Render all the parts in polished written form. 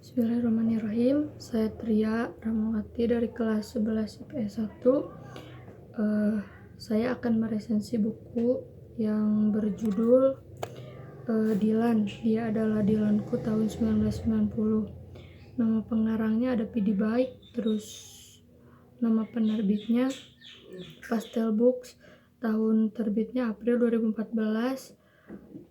Bismillahirrahmanirrahim. Saya Tria Ramawati dari kelas 11 IPS 1. Saya akan meresensi buku yang berjudul Dilan. Dia adalah Dilanku tahun 1990. Nama pengarangnya ada P.D. Baik, terus nama penerbitnya Pastel Books, tahun terbitnya April 2014.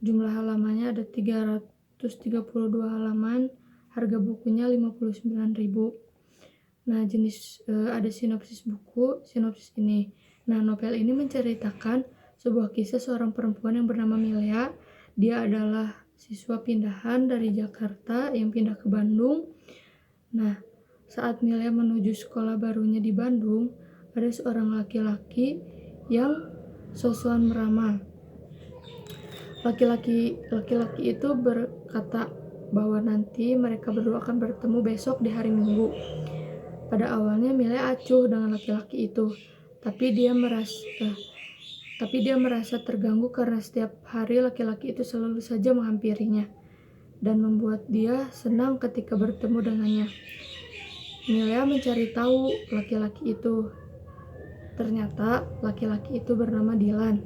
Jumlah halamannya ada 332 halaman. Harga bukunya 59.000. Nah, ada sinopsis buku, sinopsis ini. Nah, novel ini menceritakan sebuah kisah seorang perempuan yang bernama Milea. Dia adalah siswa pindahan dari Jakarta yang pindah ke Bandung. Nah, saat Milea menuju sekolah barunya di Bandung, ada seorang laki-laki yang sosokan meramal. Laki-laki itu berkata bahwa nanti mereka berdua akan bertemu besok di hari Minggu. Pada awalnya Milea acuh dengan laki-laki itu, tapi dia merasa terganggu karena setiap hari laki-laki itu selalu saja menghampirinya dan membuat dia senang ketika bertemu dengannya. Milea mencari tahu laki-laki itu. Ternyata laki-laki itu bernama Dilan.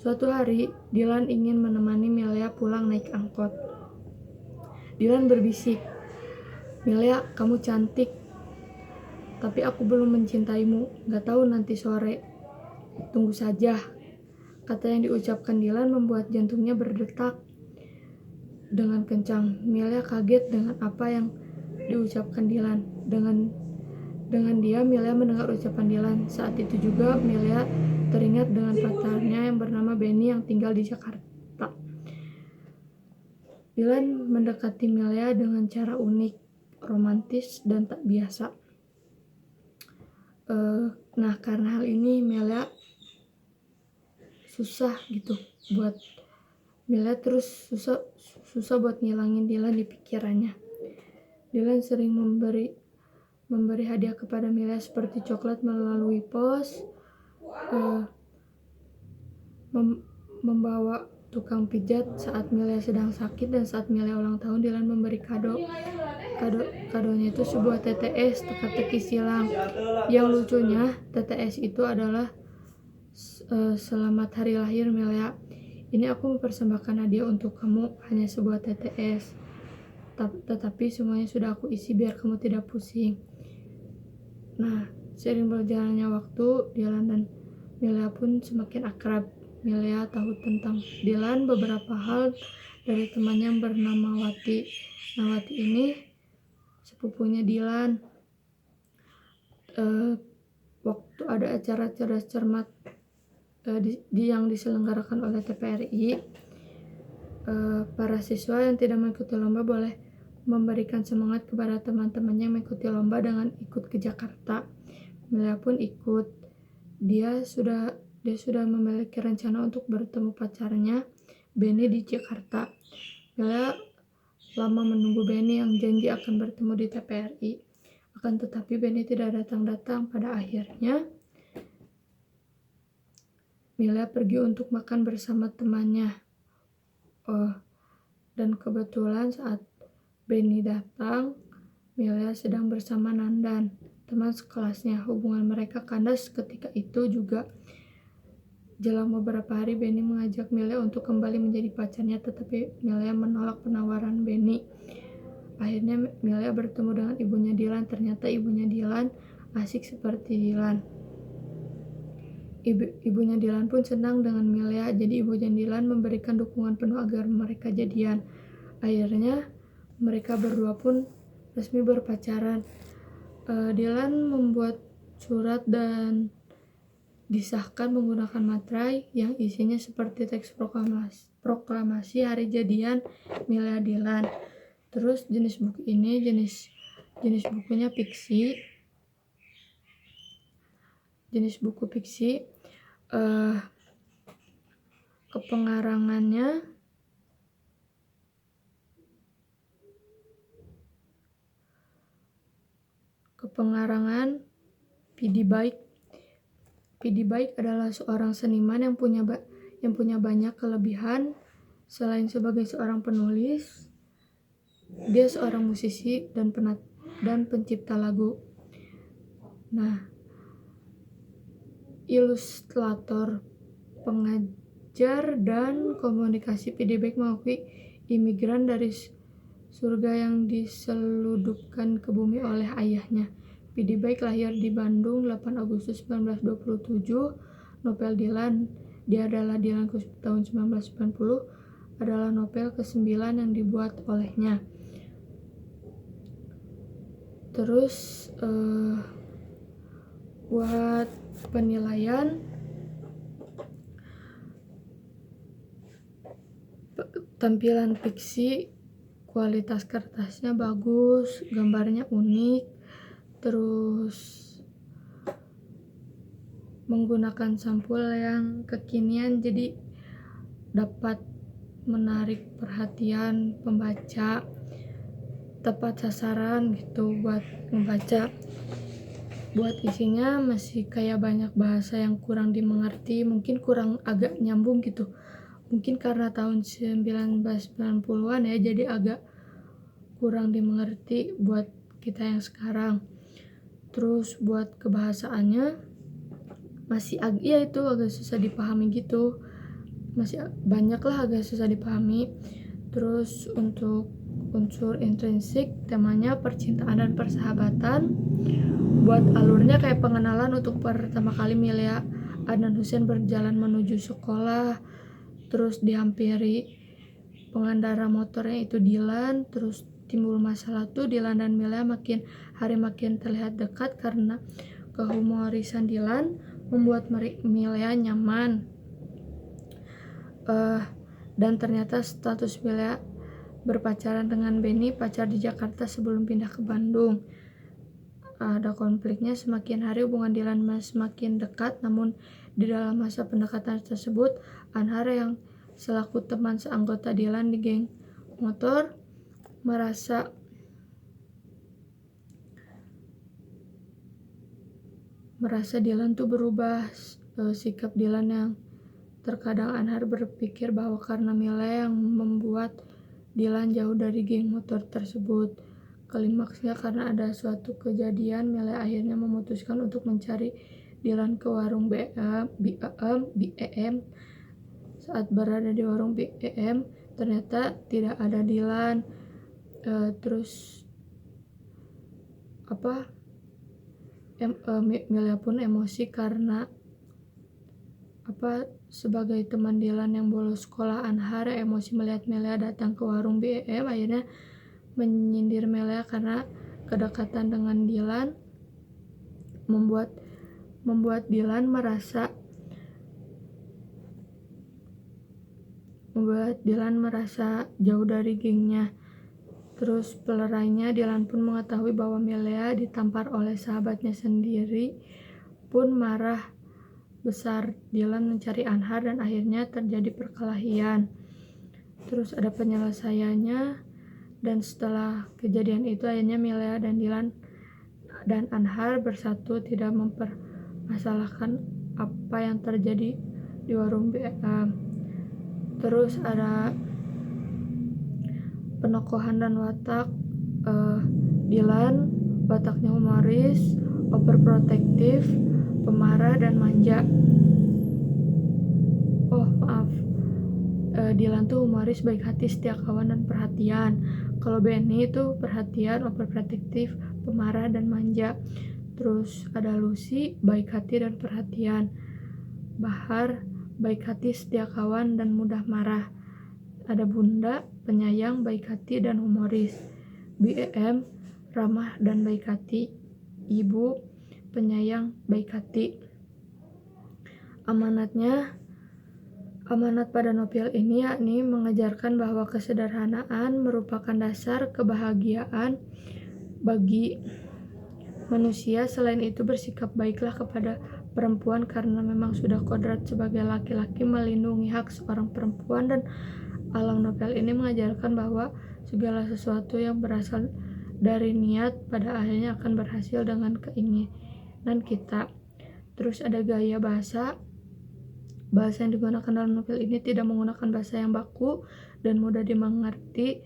Suatu hari, Dilan ingin menemani Milea pulang naik angkot. Dilan berbisik, "Milea, kamu cantik, tapi aku belum mencintaimu. Gak tahu nanti sore. Tunggu saja." Kata yang diucapkan Dilan membuat jantungnya berdetak dengan kencang. Milea kaget dengan apa yang diucapkan Dilan. Dengan diam Milea mendengar ucapan Dilan. Saat itu juga Milea teringat dengan pacarnya yang bernama Benny yang tinggal di Jakarta. Dilan mendekati Milea dengan cara unik, romantis, dan tak biasa. Nah, karena hal ini Milea susah buat ngilangin Dilan di pikirannya. Dilan sering memberi hadiah kepada Milea seperti coklat melalui pos, membawa tukang pijat saat Milea sedang sakit, dan saat Milea ulang tahun Dilan memberi kadonya itu sebuah TTS, teka-teki silang. Yang lucunya TTS itu adalah selamat hari lahir Milea. Ini aku mempersembahkan hadiah untuk kamu, hanya sebuah TTS. Tetapi semuanya sudah aku isi biar kamu tidak pusing. Nah, seiring berjalannya waktu, Dilan dan Milea pun semakin akrab. Milea tahu tentang Dilan beberapa hal dari temannya yang bernama Wati. Nah, Wati ini sepupunya Dilan. Waktu ada acara cerdas cermat yang diselenggarakan oleh TPRI, para siswa yang tidak mengikuti lomba boleh memberikan semangat kepada teman-temannya yang mengikuti lomba dengan ikut ke Jakarta. Milea pun ikut. Dia sudah memiliki rencana untuk bertemu pacarnya Benny di Jakarta. Milea lama menunggu Benny yang janji akan bertemu di TPRI. Akan tetapi Benny tidak datang-datang. Pada akhirnya Milea pergi untuk makan bersama temannya. Dan kebetulan saat Benny datang, Milea sedang bersama Nandan, teman sekelasnya. Hubungan mereka kandas ketika itu juga. Jelang beberapa hari Benny mengajak Milea untuk kembali menjadi pacarnya, tetapi Milea menolak penawaran Benny. Akhirnya Milea bertemu dengan ibunya Dilan. Ternyata ibunya Dilan asik seperti Dilan. Ibunya Dilan pun senang dengan Milea, jadi ibunya Dilan memberikan dukungan penuh agar mereka jadian. Akhirnya mereka berdua pun resmi berpacaran. Dilan membuat surat dan disahkan menggunakan materai yang isinya seperti teks proklamasi hari jadian Milea Dilan. Terus jenis bukunya fiksi. Jenis buku fiksi. Kepengarangan P.D. Baik. P.D. Baik adalah seorang seniman yang punya banyak kelebihan. Selain sebagai seorang penulis, Dia seorang musisi dan pencipta lagu. Nah, ilustrator, pengajar, dan komunikasi P.D. Beck mengakui imigran dari surga yang diseludupkan ke bumi oleh ayahnya. P.D. Beck lahir di Bandung 8 Agustus 1927. Novel Dylan, Dia Adalah Dylan tahun 1990 adalah novel ke-9 yang dibuat olehnya. Terus buat penilaian, tampilan fiksi, kualitas kertasnya bagus, gambarnya unik, terus menggunakan sampul yang kekinian jadi dapat menarik perhatian pembaca, tepat sasaran gitu buat membaca. Buat isinya masih kayak banyak bahasa yang kurang dimengerti, mungkin kurang agak nyambung gitu. Mungkin karena tahun 1990-an ya, jadi agak kurang dimengerti buat kita yang sekarang. Terus buat kebahasaannya masih agak susah dipahami gitu. Masih banyak lah agak susah dipahami. Terus untuk unsur intrinsik, temanya percintaan dan persahabatan. Buat alurnya kayak pengenalan untuk pertama kali Milea Adnan Hussein berjalan menuju sekolah, terus dihampiri pengendara motornya itu Dylan. Terus timbul masalah tuh, Dylan dan Milea makin hari makin terlihat dekat karena kehumorisan Dylan membuat Milea nyaman. Dan ternyata status Milea berpacaran dengan Benny, pacar di Jakarta sebelum pindah ke Bandung. Ada konfliknya, semakin hari hubungan Dylan semakin dekat. Namun di dalam masa pendekatan tersebut, Anhar yang selaku teman seanggota Dylan di geng motor merasa Dylan tuh berubah. Sikap Dylan yang terkadang Anhar berpikir bahwa karena Milea yang membuat Dylan jauh dari geng motor tersebut. Klimaksnya karena ada suatu kejadian, Milea akhirnya memutuskan untuk mencari Dylan ke warung BEM. Saat berada di warung BEM, ternyata tidak ada Dylan. Terus Milea pun emosi karena sebagai teman Dylan yang bolos sekolah, Anhar emosi melihat Milea datang ke warung BEM. Akhirnya menyindir Milea karena kedekatan dengan Dylan membuat Dylan merasa jauh dari gengnya. Terus pelerainya, Dylan pun mengetahui bahwa Milea ditampar oleh sahabatnya sendiri, pun marah besar. Dylan mencari Anhar dan akhirnya terjadi perkelahian. Terus ada penyelesaiannya, dan setelah kejadian itu akhirnya Milea dan Dylan dan Anhar bersatu, tidak mempermasalahkan apa yang terjadi di warung BM. Terus ada penokohan dan watak. Dylan wataknya humoris, overprotective, pemarah, dan manja. Dylan tuh humoris, baik hati, setia kawan, dan perhatian. Kalau Benny itu perhatian, overprotective, pemarah, dan manja. Terus ada Lucy, baik hati dan perhatian. Bahar, baik hati, setia kawan, dan mudah marah. Ada Bunda, penyayang, baik hati, dan humoris. BEM, ramah dan baik hati. Ibu, penyayang, baik hati. Amanat pada novel ini yakni mengajarkan bahwa kesederhanaan merupakan dasar kebahagiaan bagi manusia. Selain itu, bersikap baiklah kepada perempuan karena memang sudah kodrat sebagai laki-laki melindungi hak seorang perempuan. Dan alam novel ini mengajarkan bahwa segala sesuatu yang berasal dari niat pada akhirnya akan berhasil dengan keinginan kita. Terus ada gaya bahasa yang digunakan dalam novel ini tidak menggunakan bahasa yang baku dan mudah dimengerti,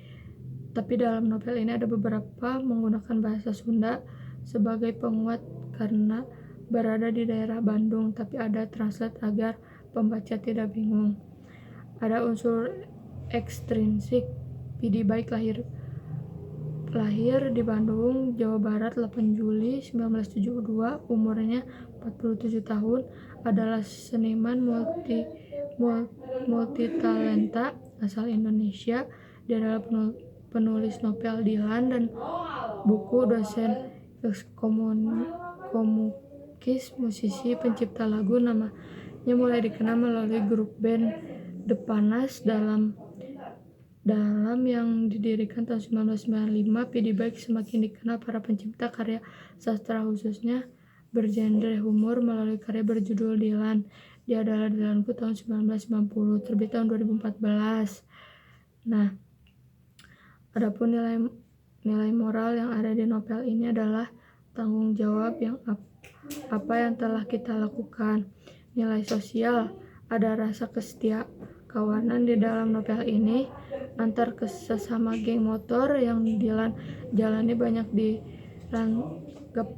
Tapi dalam novel ini ada beberapa menggunakan bahasa Sunda sebagai penguat karena berada di daerah Bandung, tapi ada translate agar pembaca tidak bingung. Ada unsur ekstrinsik. Pidi Baik lahir di Bandung, Jawa Barat 8 Juli 1972, umurnya 47 tahun, adalah seniman multitalenta asal Indonesia. Dia adalah penulis novel Dilan dan buku, dosen komukis, musisi, pencipta lagu. Namanya mulai dikenal melalui grup band The Panas dalam yang didirikan tahun 1995. Pidi Baik semakin dikenal para pencipta karya sastra khususnya bergenre humor melalui karya berjudul Dilan. Dia adalah Dilanku tahun 1990, terbit tahun 2014. Nah, adapun nilai moral yang ada di novel ini adalah tanggung jawab yang apa yang telah kita lakukan. Nilai sosial, ada rasa kawanan di dalam novel ini antar sesama geng motor yang Dilan jalani banyak dianggap,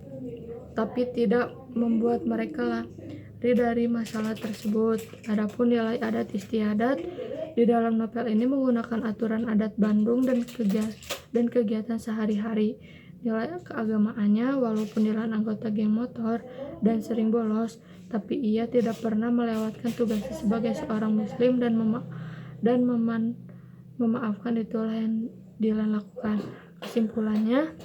tapi tidak membuat mereka lari dari masalah tersebut. Adapun nilai adat istiadat, di dalam novel ini menggunakan aturan adat Bandung dan kegiatan sehari-hari. Nilai keagamaannya, walaupun Dilan anggota geng motor dan sering bolos, tapi ia tidak pernah melewatkan tugasnya sebagai seorang muslim dan memaafkan. Itulah yang Dilan lakukan. Kesimpulannya,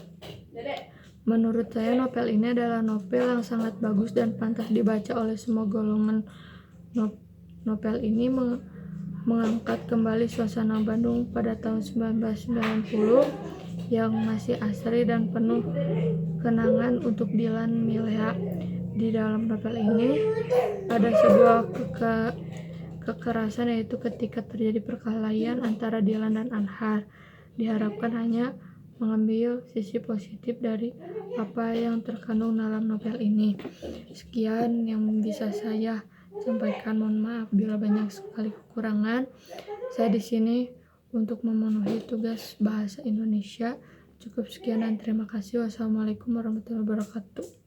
menurut saya novel ini adalah novel yang sangat bagus dan pantas dibaca oleh semua golongan. Novel ini mengangkat kembali suasana Bandung pada tahun 1990 yang masih asri dan penuh kenangan untuk Dilan Milea. Di dalam novel ini ada sebuah kekerasan, yaitu ketika terjadi perkelahian antara Dilan dan Anhar. Diharapkan hanya mengambil sisi positif dari apa yang terkandung dalam novel ini. Sekian yang bisa saya sampaikan. Mohon maaf bila banyak sekali kekurangan. Saya di sini untuk memenuhi tugas bahasa Indonesia. Cukup sekian dan terima kasih. Wassalamualaikum warahmatullahi wabarakatuh.